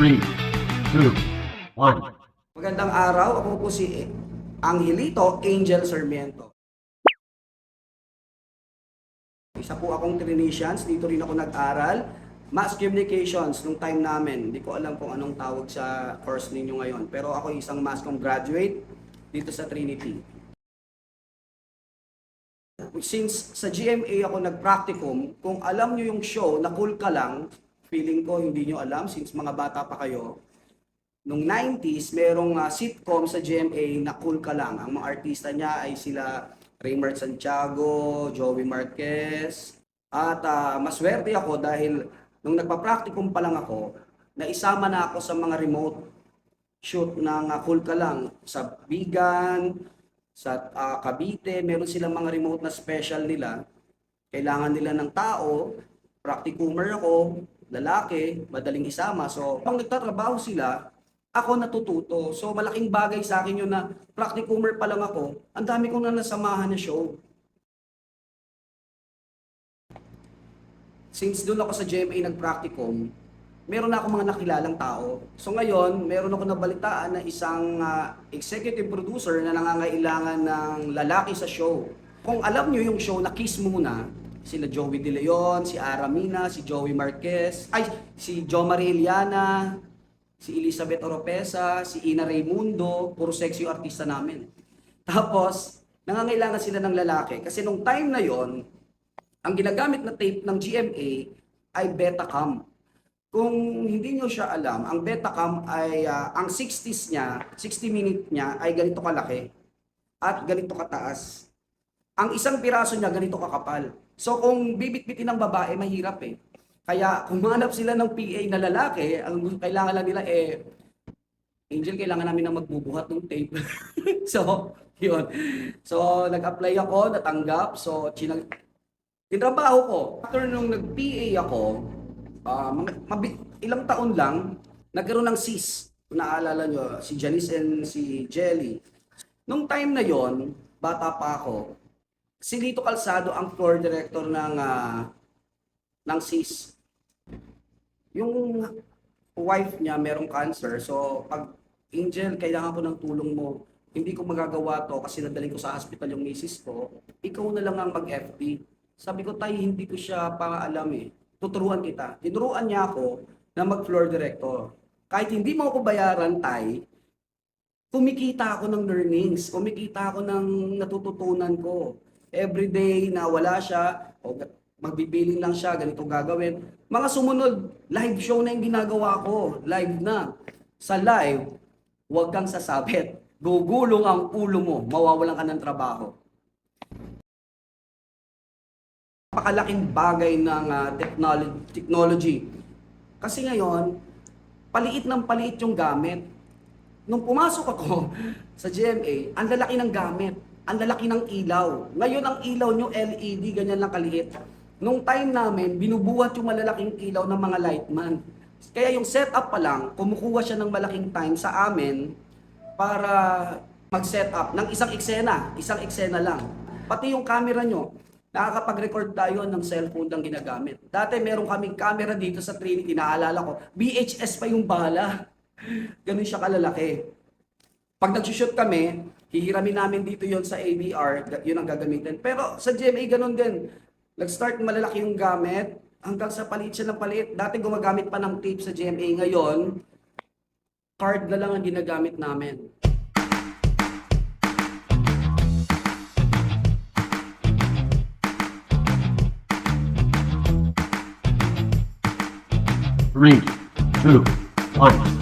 3, 2, 1. Magandang araw, ako po si Angelito Angel Sarmiento. Isa po akong Trinitians, dito rin ako nag-aral. Mass Communications, nung time namin. Hindi ko alam kung anong tawag sa course ninyo ngayon. Pero ako isang Mass Comm graduate dito sa Trinity. Since sa GMA ako nag-practicum, kung alam nyo yung show na Cool Ka Lang, feeling ko hindi nyo alam since mga bata pa kayo. Nung 90s, merong sitcom sa GMA na Cool Ka Lang. Ang mga artista niya ay sila Raymart Santiago, Joey Marquez. At maswerte ako dahil nung nagpa-practicum pa lang ako, naisama na ako sa mga remote shoot ng Cool Ka Lang sa Bigan, sa Cavite. Meron silang mga remote na special nila. Kailangan nila ng tao, practicumer ako, lalaki, madaling isama. So, pag nagtatrabaho sila, ako natututo. So, malaking bagay sa akin yun na practicumer pa lang ako, ang dami kong na nasamahan na show. Since doon ako sa GMA nag-practicum, meron na ako mga nakilalang tao. So ngayon, meron ako nabalitaan na isang executive producer na nangangailangan ng lalaki sa show. Kung alam nyo yung show na Kiss Muna, sila Joey De Leon, si Aramina, si Joey Marquez, si Jo Marie Iliana, si Elizabeth Oropesa, si Ina Raimundo, puro sexy yung artista namin. Tapos, nangangailangan sila ng lalaki. Kasi nung time na yon, ang ginagamit na tape ng GMA ay Betacam. Kung hindi nyo siya alam, ang Betacam ay, ang 60s niya, 60-minute niya ay ganito kalaki at ganito kataas. Ang isang piraso niya ganito kakapal. So kung bibit-bitin ng babae, mahirap eh. Kaya kung manap sila ng PA na lalaki, ang kailangan lang nila Angel, kailangan namin na magbubuhat ng tape. So, yun. So, nag-apply ako, natanggap. So, tinrabaho ko. After nung nag-PA ako, ilang taon lang, nagkaroon ng sis. Kung naaalala nyo, si Janice and si Jelly. Nung time na yon, bata pa ako, si Lito Calzado ang floor director ng sis. Yung wife niya merong cancer, so pag Angel, kailangan ko ng tulong mo. Hindi ko magagawa to kasi nadaling ko sa hospital yung misis ko. Ikaw na lang ang mag-FD. Sabi ko, tay, hindi ko siya pa alam eh. Tuturuan kita. Tinuruan niya ako na mag-floor director. Kahit hindi mo ako bayaran, tay, kumikita ako ng learnings. Kumikita ako ng natututunan ko. Everyday na wala siya, o magbibiling lang siya, ganito gagawin. Mga sumunod, live show na yung ginagawa ko. Live na. Sa live, huwag kang sasabit. Gugulong ang ulo mo, mawawalan ka ng trabaho. Napakalaking bagay ng technology. Kasi ngayon, paliit ng paliit yung gamit. Nung pumasok ako sa GMA, ang lalaki ng gamit, ang lalaki ng ilaw. Ngayon ang ilaw nyo LED, ganyan lang kaliit. Nung time namin, binubuhat yung malalaking ilaw ng mga lightman. Kaya yung setup pa lang, kumukuha siya ng malaking time sa amin para mag-setup ng isang eksena lang. Pati yung camera nyo, nakakapag-record tayo ng cellphone lang ginagamit. Dati meron kaming camera dito sa Trinity, naalala ko, VHS pa yung bala. Ganun siya kalalaki. Pag nag-shoot kami, hihiramin namin dito yon sa AVR, yun ang gagamitin. Pero sa GMA ganun din. Nag-start malalaki yung gamit, hanggang sa palit siya ng palit. Dati gumagamit pa ng tape sa GMA, ngayon, card na lang ang ginagamit namin. Three, two, one.